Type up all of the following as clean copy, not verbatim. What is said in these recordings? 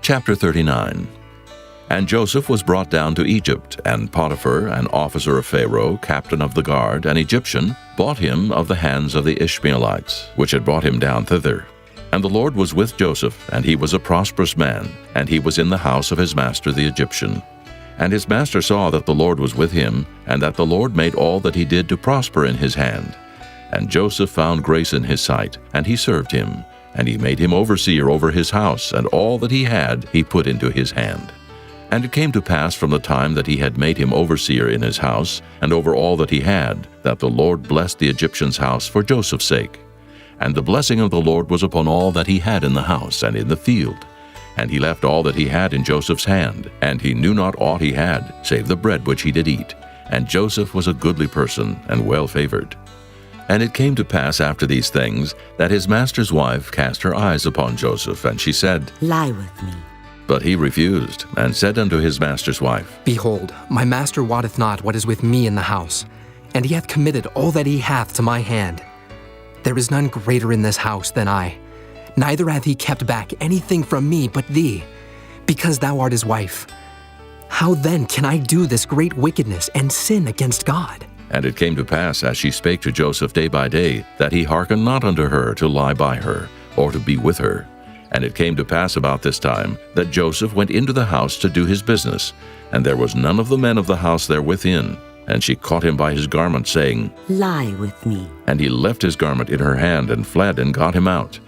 Chapter 39. And Joseph was brought down to Egypt, and Potiphar, an officer of Pharaoh, captain of the guard, an Egyptian, bought him of the hands of the Ishmeelites, which had brought him down thither. And the Lord was with Joseph, and he was a prosperous man, and he was in the house of his master the Egyptian. And his master saw that the Lord was with him, and that the Lord made all that he did to prosper in his hand. And Joseph found grace in his sight, and he served him. And he made him overseer over his house, and all that he had he put into his hand. And it came to pass from the time that he had made him overseer in his house, and over all that he had, that the Lord blessed the Egyptian's house for Joseph's sake. And the blessing of the Lord was upon all that he had in the house and in the field. And he left all that he had in Joseph's hand, and he knew not aught he had, save the bread which he did eat. And Joseph was a goodly person, and well favored. And it came to pass after these things, that his master's wife cast her eyes upon Joseph, and she said, Lie with me. But he refused, and said unto his master's wife, Behold, my master wotteth not what is with me in the house, and he hath committed all that he hath to my hand. There is none greater in this house than I, neither hath he kept back anything from me but thee, because thou art his wife. How then can I do this great wickedness and sin against God? And it came to pass, as she spake to Joseph day by day, that he hearkened not unto her to lie by her, or to be with her. And it came to pass about this time, that Joseph went into the house to do his business, and there was none of the men of the house there within. And she caught him by his garment, saying, Lie with me. And he left his garment in her hand, and fled, and got him out.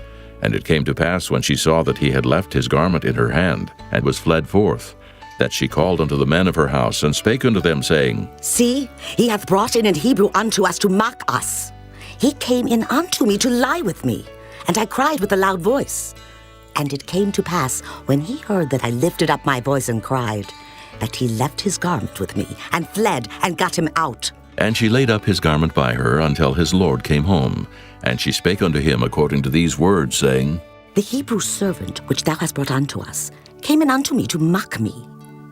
And it came to pass, when she saw that he had left his garment in her hand, and was fled forth, that she called unto the men of her house, and spake unto them, saying, See, he hath brought in an Hebrew unto us to mock us. He came in unto me to lie with me, and I cried with a loud voice. And it came to pass, when he heard that I lifted up my voice and cried, that he left his garment with me, and fled, and got him out. And she laid up his garment by her until his lord came home. And she spake unto him according to these words, saying, The Hebrew servant which thou hast brought unto us came in unto me to mock me.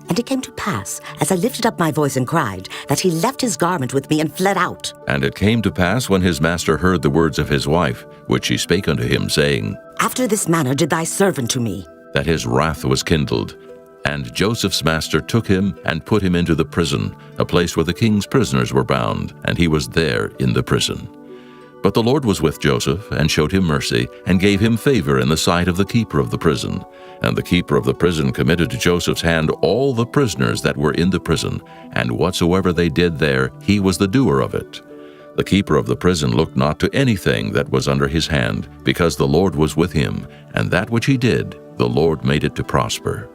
And it came to pass, as I lifted up my voice and cried, that he left his garment with me and fled out. And it came to pass, when his master heard the words of his wife, which she spake unto him, saying, After this manner did thy servant to me, that his wrath was kindled. And Joseph's master took him and put him into the prison, a place where the king's prisoners were bound, and he was there in the prison. But the Lord was with Joseph, and showed him mercy, and gave him favor in the sight of the keeper of the prison. And the keeper of the prison committed to Joseph's hand all the prisoners that were in the prison, and whatsoever they did there, he was the doer of it. The keeper of the prison looked not to anything that was under his hand, because the Lord was with him, and that which he did, the Lord made it to prosper.